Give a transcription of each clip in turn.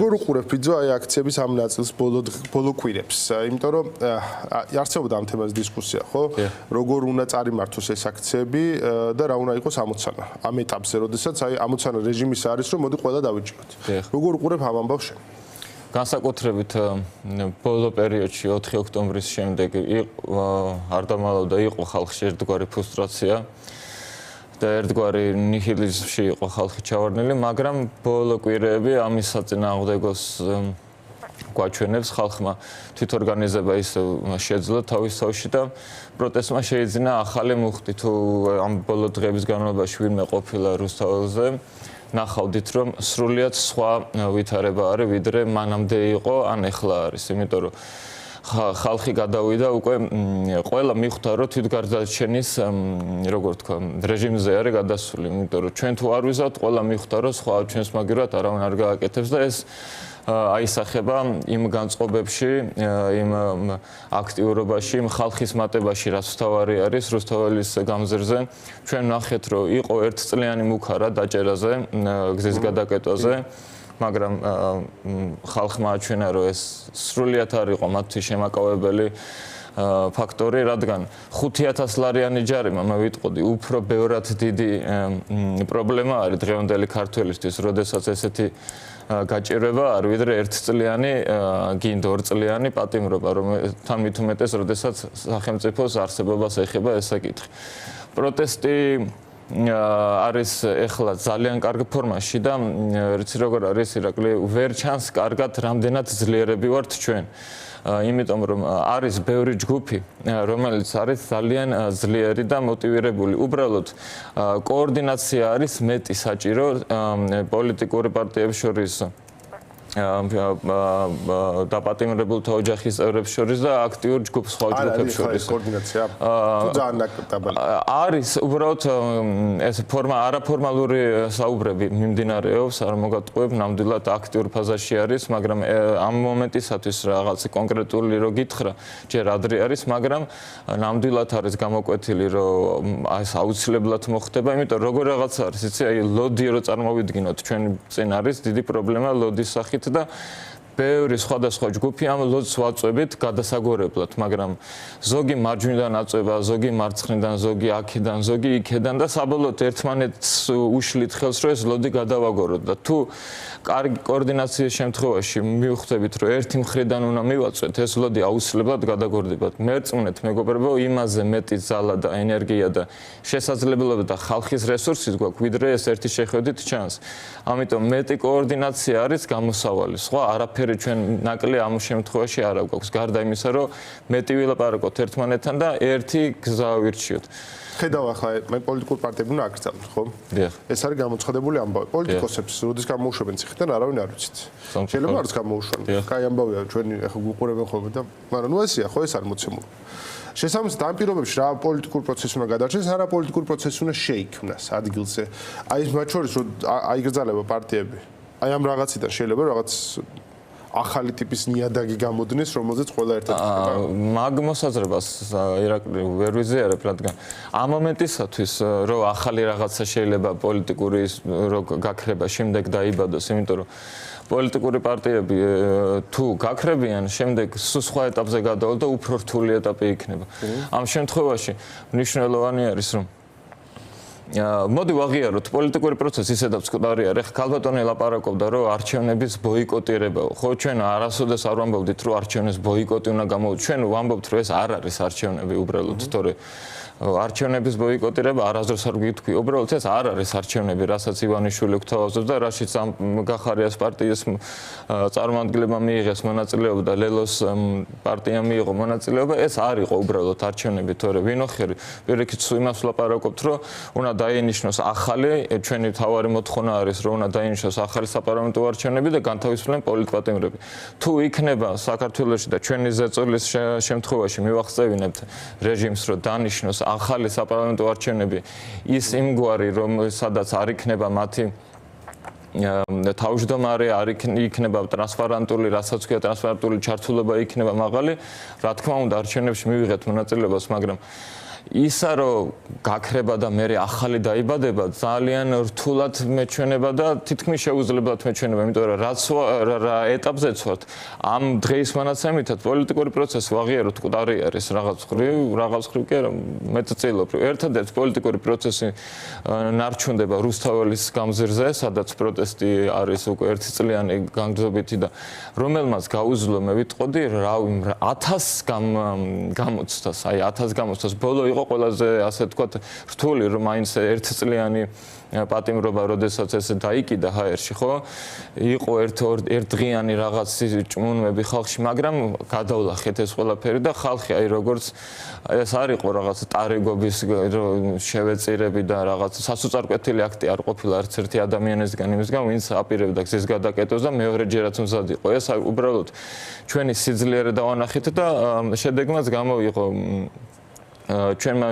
როგორ უყურებ ბიძო აი აქციების ამ ნაწილს ბოლო კვირებს? იმიტომ რომ არსებობდა ამ თემაზე დისკუსია, ხო? როგორ უნდა წარიმართოს ეს აქციები და რა უნდა იყოს ამოცანა ამ ეტაპზე, როდესაც აი ამოცანა რეჟიმის არის, რომ მოდი ყველა დავიჭიროთ. როგორ უყურებ ამ ამბავს შენ? განსაკუთრებით ბოლო პერიოდში 4 ოქტომბრის შემდეგ არ დამალავდა იყო ხალხში ერთგვარი ფრუსტრაცია და ერთგვარი ნიჰილიზმში იყო ხალხი ჩავარდნილი, მაგრამ ბოლო კვირები ამის საწინააღმდეგოს გვაჩვენებს ხალხმა თვითორგანიზება ისე შეძლო თავის თავში და პროტესტმა შეიძინა ახალი მუხტი. თუ ამ ბოლო დღეების განმავლობაში ვინმე ყოფილა რუსთაველზე, ნახავდით რომ სრულიად სხვა ვითარება არის ვიდრე მანამდე იყო ან ეხლა არის, იმიტომ რომ ხალხი გადავიდა უკვე ყველა მიხვდა რომ თვითგარდაჩენის როგორ თქვა რეჟიმზე არის გადასული, იმიტომ რომ ჩვენ თუ არ ვიზავთ ყველა მიხვდა რომ სხვა ჩვენს მაგივრად არავინ არ გააკეთებს და ეს აისახება იმ განწყობებში, იმ აქტიურობაში, იმ ხალხის მატებაში, რაც თავარი არის რუსთაველის გამზირზე. ჩვენ ნახეთ, რომ იყო ერთწლიანი მუქარა დაჭერაზე, გზის გადაკეტვაზე, მაგრამ ხალხმა აჩვენა, რომ ეს სრულიად არ იყო მათთვის შემაკავებელი ფაქტორი, რადგან 5,000 ლარიანი ჯარიმა, მე ვიტყოდი, უფრო ბევრად დიდი პრობლემა არის დღევანდელი ქართველისთვის, როდესაც ესეთი გაჭირვება არ ვიდრე ერთწლიანი, გინდა ორწლიანი პატიმრობა, რომ თან მით უმეტეს, როდესაც სახელმწიფოს არსებობას ეხება ეს საკითხი. პროტესტი არის ეხლა ძალიან კარგ ფორმაში და რიცი როგორ არის ირაკლი, ვერ ჩანს კარგად რამდენად ძლიერები ვართ ჩვენ. იმიტომ რომ არის ბევრი ჯგუფი, რომელიც არის ძალიან ძლიერი და მოტივირებული. უბრალოდ კოორდინაცია არის მეტი საჭირო პოლიტიკური პარტიების შორის, დაპატიმრებულთა ოჯახის წევრებს შორის და აქტიურ ჯგუფს სხვა ჯგუფებს შორის. კოორდინაცია თუ ძალიან დაბალი არის უბრალოდ ეს არაფორმალური საუბრები მიმდინარეობს, არ მოგატყუებ, ნამდვილად აქტიურ ფაზაში არის, მაგრამ ამ მომენტისათვის რაღაცა კონკრეტული რო გითხრა, ჯერ ადრე არის, მაგრამ ნამდვილად არის გამოკვეთილი, რომ ეს აუცილებლად მოხდება, იმიტომ როგორ რაღაც არის, იცი, აი ლოდი რო წარმოვიდგინოთ, ჩვენ წინ არის დიდი პრობლემა ლოდის სახით და ბევრი სხვადასხვა ჯგუფი ამ ლოდს ვაწვევით გადასაგორებლად, მაგრამ ზოგი მარჯვნიდან აწვევა, ზოგი მარცხნიდან, ზოგი აქედან, ზოგი იქედან და საბოლოოდ ერთმანეთს უშლით ხელს, რომ ეს ლოდი გადავაგოროთ და თუ კარგი კოორდინაციის შემთხვევაში მივხვდებით, რომ ერთი მხრიდან უნდა მივაწვეთ, ეს ლოდი აუცილებლად გადაგორდებათ. მერწმუნეთ, მეგობრებო, იმაზე მეტი ძალა და ენერგია და შესაძლებლობა და ხალხის რესურსი გვაქვს, ვიდრე ეს ერთი შეხედვით ჩანს. ამიტომ მეტი კოორდინაცია არის გამოსავალი. სხვა არაფერი ჩვენ ნაკლი ამ შემთხვევაში არ აქვს, გარდა იმისა, რომ მეტი ვილაპარაკოთ ერთმანეთთან და ერთი გზა ვირჩიოთ. ხედავ ახლა მე პოლიტიკურ პარტიებს უნდა აკრძალოთ, ხო? დიახ. ეს არის გამოცხადებული ამბავი. პოლიტიკოსებს როდის გამოუშვებენ ციხიდან, არავინ არ ვიცით. შეიძლება არც გამოუშვან. კაი ამბავია, ჩვენი ახლა გუყურებენ ხოლმე და მაგრამ ნუ ესია, ხო, ეს არ მოცემული. შესაბამისად ამ პირობებში რა პოლიტიკურ პროცესი უნდა გადარჩენს, რა პოლიტიკურ პროცესი უნდა შეიქმნას ადგილზე. აი ეს მათ შორის რომ აიგრძალება პარტიები. აი ამ რაღაციდან შეიძლება რაღაც ახალი ტიპის ნიადაგი გამოდნეს, რომელზეც ყველა ერთად ხდება. მაგ მოსაზრებას ირაკლი ვერ ვიზიარებ, რადგან ამ მომენტისათვის რომ ახალი რაღაცა შეიძლება პოლიტიკური გაქრება შემდეგ დაიბადოს, იმიტომ რომ პოლიტიკური პარტიები თუ გაქრებიან, შემდეგ სხვა ეტაპზე გადავალ და უფრო რთული ეტაპი იქნება. ამ შემთხვევაში მნიშვნელოვანი არის, რომ მოდი ვაღიაროთ პოლიტიკური პროცესი ისედაც მკვდარი არის. ხა ქალბატონი ლაპარაკობდა, რომ არჩევნების ბოიკოტირებაო. ხო, ჩვენ არასოდეს არ ვამბობდით, რომ არჩევნების ბოიკოტი უნდა გამოვიდეთ. ჩვენ ვამბობთ, რომ ეს არ არის არჩევნები უბრალოდ, თორე არჩევნების ბოიკოტირება არასდროს არ გითქვი. უბრალოდ ეს არ არის არჩევნები, რასაც ივანიშვილი გვთავაზობს და რაშიც ამ გახარიას პარტიის წარმომადგენლებმა მიიღეს მონაწილეობა და ლელოს პარტიამ მიიღო მონაწილეობა, ეს არ იყო უბრალოდ არჩევნები, თორე ვინოხერი პირიქით იმას ვლაპარაკობთ, რომ უნდა დაინიშნოს ახალი, ჩვენი თავარი მოთხოვნა არის, რომ უნდა დაინიშნოს ახალი საპარლამენტო არჩევნები და განთავისუფლდნენ პოლიტპატიმრები. თუ იქნება საქართველოში და ჩვენი ზეწოლის შემთხვევაში მივახსენებთ რეჟიმს, რომ დანიშნოს ახალი საპარლამენტო არჩევნები, ის იმგვარი, რომ სადაც არ იქნება მათი თავმჯდომარე, არ იქნება ტრანსპარენტული, რასაც ქვია ტრანსპარენტული ჩართულობა იქნება მაღალი, რა თქმა უნდა არჩევნებში მივიღეთ მონაწილეობას, მაგრამ ისა რომ გაქრება და მე ახალი დაიბადება ძალიან რთულად მეჩვენება და თითქმის შეუძლებელად მეჩვენება, იმიტომ რომ რა ეტაპზეც ვართ, ამ დღეის მონაცემითაც პოლიტიკური პროცესი ვაღიაროთ მკვდარი არის რაღაც ხრივ კი არა, მეტწილობრივ. ერთადერთი პოლიტიკური პროცესი ნარჩუნდება რუსთაველის გამზირზე, სადაც პროტესტი არის უკვე 1 წლიანი განგრძობითი და რომელმაც გაუძლო მე ვიტყოდი, რავი 1000 გამოცდას, აი 1000 გამოცდას ბოლო იყო ყველაზე ასე თქვათ რთული რომ მაინც 1 წლიანი პატიმრობა, როდესაც ეს დაიკიდა ჰაერში, ხო? იყო ერთდღიანი რაღაც ჭმუნმები ხალხში, მაგრამ გადავლახეთ ეს ყველაფერი და ხალხი აი როგორც ეს არ იყო რაღაც ტარიგობის შევეწირები და რაღაც სასოწარკვეთილი აქტი არ ყოფილა არც ერთი ადამიანისგან იმისგან, ვინც აპირებდა გზის გადაკეტოს და მეორეჯერაც მზად იყო. ეს უბრალოდ ჩვენი სიძლიერე დავანახეთ და შედეგმაც გამოვიღო ჩვენმა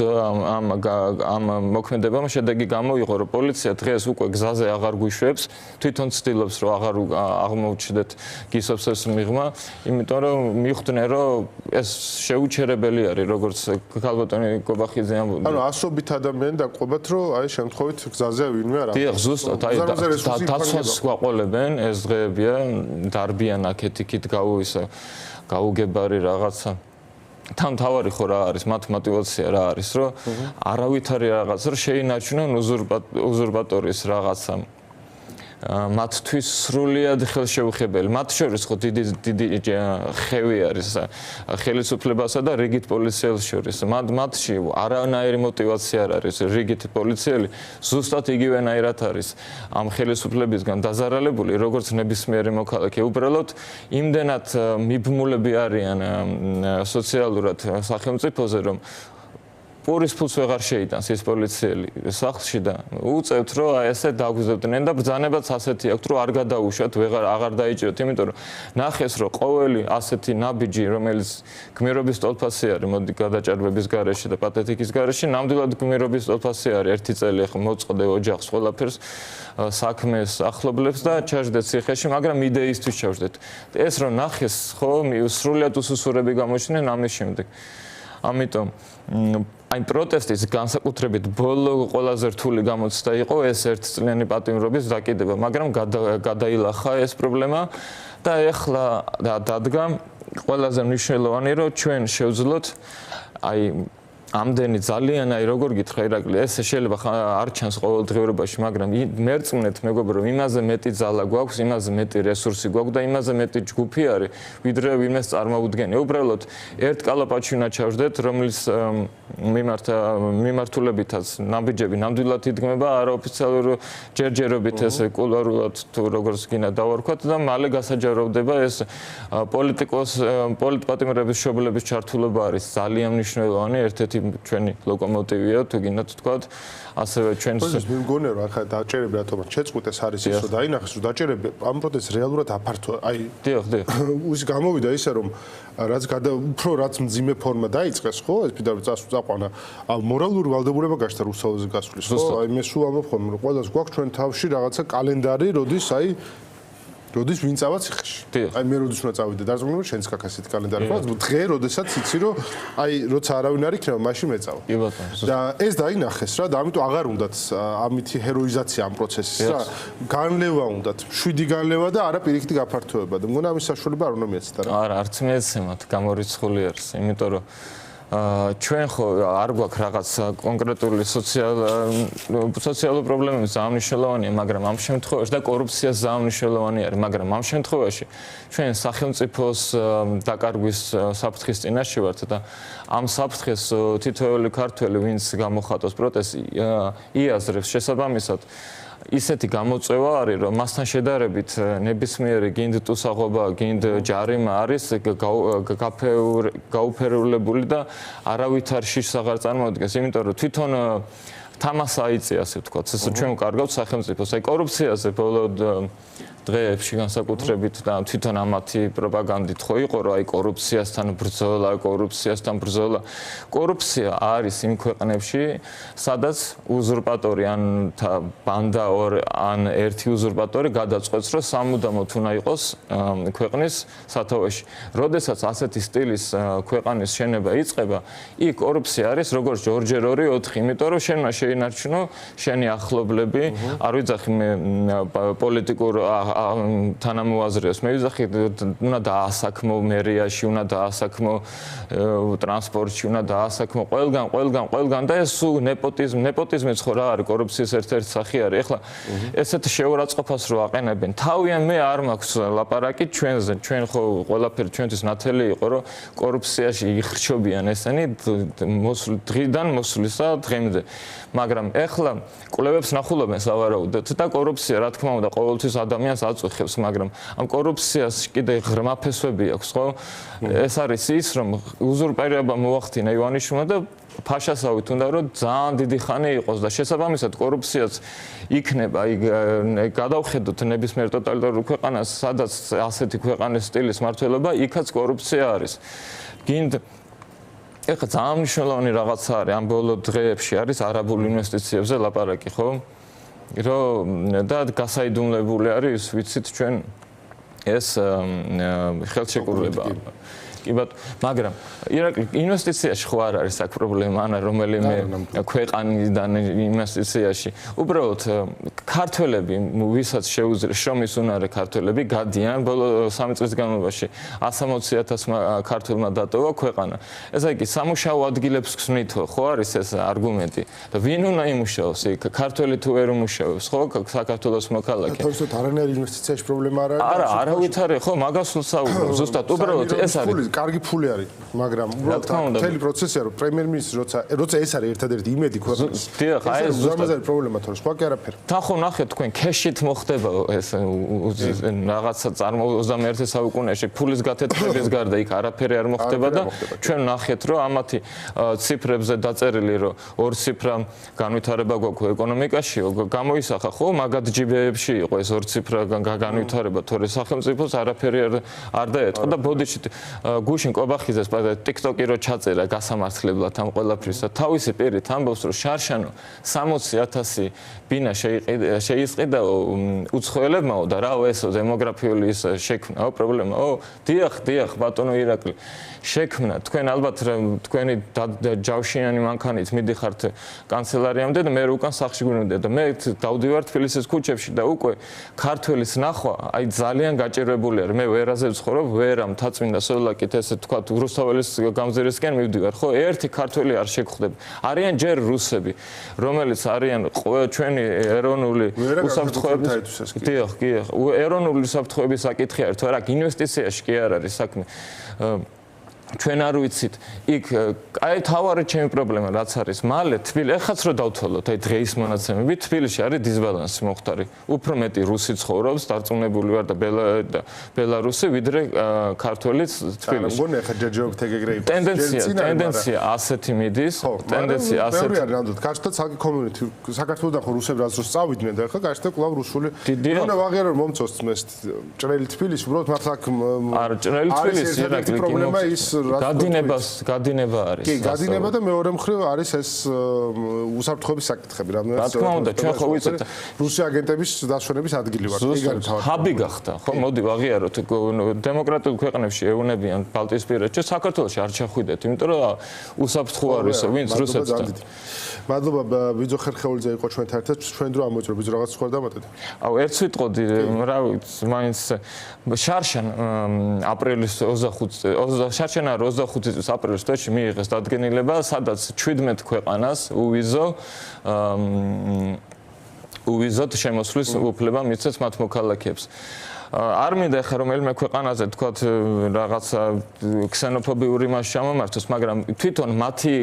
ამ მოქმედებამ შედეგი გამოვიღო, რომ პოლიცია დღეს უკვე გზაზე აღარ გვიშვებს, თვითონ ცდილობს რომ აღარ აღმოუჩნდეთ გისობს ეს მიღმა, იმიტომ რომ მიხვდნენ რომ ეს შეუჩერებელი არის, როგორც ქალბატონი გობახიძე ამბობდა. ანუ ასობით ადამიანი დაყვებათ, რომ აი შემთხვევით გზაზე ვინმე არ არის. დიახ, ზუსტად, აი დაცვას გვაყოლებენ, ეს დღეებია, დარბიან აქეთ-იქით გაუგებარი რაღაცა. თან თავარი ხო რა არის მათ мотивация რა არის რომ არავითარი რაღაც რომ შეინარჩუნონ უზურპატორის რაღაცა მათთვის სრულიად ხელშეუხებელი. მათ შორის ხო დიდი ხევი არის ხელისუფლებასა და რიგით პოლიციელს შორის. მათში არანაირი мотивация არ არის. რიგით პოლიციელი ზუსტად იგივენაირად არის ამ ხელისუფლებისგან დაზარალებული, როგორც ნებისმიერი მოქალაქე. უბრალოდ იმდენად მიბმულები არიან სოციალურად სახელმწიფოზე, რომ პურის ფულს ვეღარ შეიტანს ეს პოლიციელი სახლში და უწევთ რომ აი ესე დაგგვიზებდნენ და ბრძანებაც ასეთი აქვს რომ არ გადაუშვათ, აღარ დაიჭიროთ, იმიტომ რომ ნახეს რომ ყოველი ასეთი ნაბიჯი, რომელიც გმირობის ტოლფასი არის, მოდი გადაჭარბების გარეშე და პათეტიკის გარეშე, ნამდვილად გმირობის ტოლფასი არის. 1 წელი ახლა მოწყდე ოჯახს, ყველაფერს, საქმეს, ახლობლებს და ჩაждდეთ ციხეში, მაგრამ იდეისთვის ჩავждდეთ. ეს რომ ნახეს, ხო, სრულიად უსუსურები გამოჩნდნენ ამის შემდეგ. ამიტომ აი პროტესტის განსაკუთრებით ბოლო ყველაზე რთული გამოცდა იყო ეს 1 წლიანი პატიმრობის დაკიდება, მაგრამ გადაილახა ეს პრობლემა და ეხლა დადგა ყველაზე მნიშვნელოვანი რომ ჩვენ შევძლოთ აი ამდენი ძალიან აი როგორ გითხრა ირაკლი, ეს შეიძლება არ ჩანს ყოველდღიურობაში, მაგრამ მერწმუნეთ მეგობრებო, იმაზე მეტი ძალა გვაქვს, იმაზე მეტი რესურსი გვაქვს და იმაზე მეტი ჯგუფი არის, ვიდრე ვინმეს წარმოუდგენია. უბრალოდ ერთ კალაპაჩი უნდა ჩავждდეთ, რომლის მიმართულებითაც ნაბიჯები ნამდვილად იდგმება, არაოფიციალურ ჯერჯერობით ესე კულუარულად თუ როგორც გინდა დავარქვათ და მალე გასაჯაროვდება ეს პოლიტპატიმრების მშობლების ჩართულობა არის ძალიან მნიშვნელოვანი, ერთ-ერთი ჩვენი ლოკომოტივია, თუ გინდათ თქვათ, ასევე ჩვენს მე მგონია რომ ახლა დაჭერები რატომ შეწყვიტეს არის ის რომ დაინახეს რომ დაჭერები ამ პროტესტს რეალურად აფართოა. აი დიახ. ის გამოვიდა ისე რომ რაც მძიმე ფორმა დაიწყეს, ხო, ეს პირდაპირ წაყვანა მორალური ვალდებულება გაჩნდა რუსთაველზე გასვლის, ხო? აი მე სულ ამბობ ხოლმე რომ ყველას გვაქვს ჩვენ თავში რაღაცა კალენდარი, როდის ვინ წავა ციხეში. აი მე როდის უნდა წავიდე დარწმუნებული, შენც გაქ ასეთი კალენდარი ხო? დღე როდესაც იცი რომ აი როცა არავინ არ იქნება, მაშინ მეწავა. კი ბატონო. და ეს დაინახეს რა და ამიტომ აღარ უნდათ ამითი ჰეროიზაცია ამ პროცესის რა. განლევა უნდათ, 7 განლევა და არა პირიქით გაფართოება და მგონია ამის საშუალება არ უნდა მიეცეთა რა. არა, არც მეცემათ, გამორიცხული არის, იმიტომ რომ ჩვენ ხო არ გვაქვს რაღაც კონკრეტული სოციალურ პრობლემებს ძალიან მნიშვნელოვანია, მაგრამ ამ შემთხვევაში და კორუფციას ძალიან მნიშვნელოვანი არის, მაგრამ ამ შემთხვევაში ჩვენ სახელმწიფოს დაკარგვის საფრთხის წინაშე ვართ და ამ საფრთხეს თითოეული ქართველი, ვინც გამოხატავს პროტესტს, იაზრებს შესაბამისად. ისეთი გამოწვევა არის, რომ მასთან შედარებით ნებისმიერი გინდ ტუსაღობა, გინდ ჯარიმა არის გაუფერლებული და არავითარ შიშს აღარ წარმოადგენს, იმიტომ რომ თვითონ თამასა აიწია, ასე ვთქვათ, ეს ჩვენ ვკარგავთ სახელმწიფოს. აი კორუფციაზე ბოლო დღეებში განსაკუთრებით და თვითონ ამათი პროპაგანდით ხო იყო რომ აი კორუფციასთან ბრძოლა. კორუფცია არის იმ ქვეყნებში, სადაც უზურპატორი ან ბანდა ან ერთი უზურპატორი გადაწყვეტს, რომ სამუდამოდ უნდა იყოს ქვეყნის სათავეში. როდესაც ასეთი სტილის ქვეყნის შენება იწყება, იქ კორუფცია არის როგორც ჯორჯერ 2-4, იმიტომ რომ შენმა შეინარჩუნო შენი ახლობლები, არ ვიძახი მე პოლიტიკურ თანამოაზრეებს, მე ვიძახი უნდა დაასაქმო მერიაში, უნდა დაასაქმო ტრანსპორტში, უნდა დაასაქმო ყველგან და ეს სულ ნეპოტიზმიც ხო რა არის კორუფციის ერთ-ერთი სახე არის. ეხლა ესეთ შეურაცხყოფას რო აყენებენ, თავიან მე არ მაქვს ლაპარაკი ჩვენზე, ჩვენ ხო ყველაფერი ჩვენთვის ნათელი იყო, რომ კორუფციაში იხრჩობიან ესენი დღიდან მოსვლისა დღემდე. მაგრამ ეხლა კვლევებს ნახულობენ სავარაუდოდ და კორუფცია რა თქმა უნდა ყოველთვის ადამიანს აწუხებს, მაგრამ ამ კორუფციას კიდე ღრმა ფესვები აქვს, ხო? ეს არის ის, რომ უზურპირება მოახდინა ივანიშვილმა და ფაშასავით უნდა რომ ძალიან დიდი ხანი იყოს და შესაბამისად კორუფციაც იქნება, გადავხედოთ ნებისმიერ ტოტალიტარულ ქვეყანას, სადაც ასეთი ქვეყნის სტილის მმართველობა, იქაც კორუფცია არის. გინდ ეხლა ძალიან მნიშვნელოვანი რაღაცა არის ამ ბოლო დღეებში არის არაბულ ინვესტიციებზე ლაპარაკი, ხო? რომ და გასაიდუმლებული არის, ვიცით ჩვენ ეს ხელშეკრულება. კი ბატონო, მაგრამ ირაკლი ინვესტიციაში ხო არ არის აქ პრობლემა, ანა რომელიმე ქვეყანიდან ინვესტიციაში. უბრალოდ ქართველები, ვისაც შეუძლეს შრომის უნარი ქართველები გადიან ბოლო 3 წლის განმავლობაში 160,000 ქართველმა დატოვა ქვეყანა. ესე იგი სამუშაო ადგილებს გსვნითო, ხო არის ეს არგუმენტი და ვინ უნდა იმუშაოს იქ? ქართველი თუ ვერ უმუშაოს, ხო საქართველოს მოქალაქე. თორსოთ არანაირი ინვესტიციაში პრობლემა არ არის. არა, არავით არის, ხო მაგას ვსაუბრობ. ზუსტად უბრალოდ ეს არის. კარგი ფული არის, მაგრამ უბრალოდ მთელი პროცესია რომ პრემიერ-მინისტრი როცა ეს არის ერთადერთი იმედი ქვეყნის. დიახ, აი ეს ზუსტად პრობლემა თორე სხვა კი არაფერი. თან ნახეთ თქვენ ქეშით მოხდება ეს რაღაცა 21 საუკუნეში ფულის გათეთრების გარდა იქ არაფერი არ მოხდება და ჩვენ ნახეთ რომ ამათი ციფრებზე დაწერილი რომ 2 ციფრა განვითარება გვაქვს ეკონომიკაში, გამოისახა ხო მაგად ჯიბეებში იყო ეს 2 ციფრა განვითარება, თორე სახელმწიფოს არაფერი არ დაეწყო და ბოდიში გუშინ კობახიძეს TikTok-ი რო ჩაწერა გასამართლებლად ამ ყველაფრისა. თავისი პირით ამბობს რომ შარშანო 60,000 ბინა შეისყიდაო უცხოელებმაო და რაო ესო დემოგრაფიული ის შექმნაო პრობლემაო. დიახ ბატონო ირაკლი შექმნა. თქვენ ალბათ თქვენი ჯავშინიანი მანქანით მიდიხართ კანცელარიამდე და მე უკან სახლში გვინდოდა და მე დავდივარ თბილისის ქუჩებში და უკვე ქართველის ნახვა აი ძალიან გაჭირვებული არ. მე ვერაზე ვცხოვრობ, ვერა მთაწმინდა სოლაკით ესე თქვა რუსთაველის გამზირისკენ მივდივარ, ხო? ერთი ქართველი არ შეგხვდება. არიან ჯერ რუსები, რომელიც არიან ჩვენი ეროვნული უსაფრთხოების დიახ, ეროვნული უსაფრთხოების საკითხი არის, თორე აქ ინვესტიციაში კი არ არის საქმე. ჩვენ არ ვიცით, იქ აი თავარი ჩემი პრობლემა რაც არის, მალე თბილი, ეხაც რო დავთვალოთ, აი დღეის მონაცემები, თბილისში არის დისბალანსი მოხდარი. უფრო მეტი რუსი ცხოვრობს, დარწმუნებული ვარ და ბელარუსი, ვიდრე ქართველიც თბილისში. მგონი ახლა ჯერჯერობით ეგრე იყო. ტენდენცია ასეთი მიდის, ტენდენცია ასეთი. ბევრი არის ნამდვილად, გარშემო ცალკე კომიუნიტი, საქართველოსთან ხო რუსები რაც რო წავიდნენ და ახლა გარშემო კვლავ რუსული. უნდა ვაღიარო რომ მომწონს ეს ჭრელი თბილისი, უბრალოდ მართლა არა, ჭრელი თბილისი ირაკლი პრობლემა ის გადინება არის. კი, გადინება და მეორე მხრივ არის ეს უსაფრთხოების საკითხები, რა თქმა უნდა, ჩვენ ხო ვიცით რუსი აგენტების დასვენების ადგილი ვარ. კი არის თავი. ჰაბი გახდა, ხო? მოდი ვაღიაროთ. დემოკრატიულ ქვეყნებში ეუნებიან ბალტიისპირეთში, საქართველოში არ ჩახვიდეთ, იმიტომ რომ უსაფრთხო არის, ვინც რუსეთთან. მადლობა ბიძო ხერხეულიძე იყო ჩვენთან ერთად. ჩვენ დრო ამოიწრო ბიძო რაღაც სხვა დამატეთ. აუ ერთ ვიტყოდი, რა ვიცი, მაინც შარშან აპრილის 25 შარშანა 25 წლის აპრილის თვეში მიიღეს დადგენილება, სადაც 17 ქვეყანას უვიზოდ შემოსვლის უფლება მისცეს მათ მოქალაქეებს. არ მინდა ხა რომელიმე ქვეყანაზე თქვათ რაღაცა ქსენოფობიური მას ჩამომართოს, მაგრამ თვითონ მათი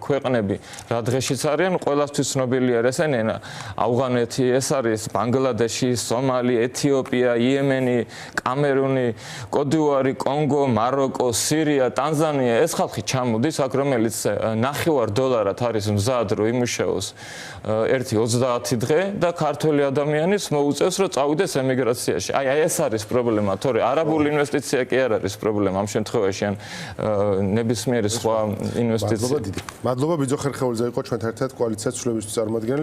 ქვეყნები რა დღეშიც არიან, ყველასთვის ცნობილია ეს ენა. ავღანეთი, ეს არის ბანგლადეში, სომალი, ეთიოპია, იემენი, კამერუნი, კოდივარი, კონგო, მაროკო, სირია, ტანზანია, ეს ხალხი ჩამოდის აქ, რომელიც $9 არის მზად რომ იმუშაოს 1-30 დღე და ქართველი ადამიანის მოუწევს რომ წავიდეს ემიგრაციაში. აი ეს არის პრობლემა, თორე არაბული ინვესტიცია კი არ არის პრობლემა ამ შემთხვევაში ან ნებისმიერი სხვა ინვესტიცია. მადლობა ბიძო ხერხეულიძე იყო ჩვენთან ერთად კოალიციას ცვლილებისთვის წარმომადგენელი.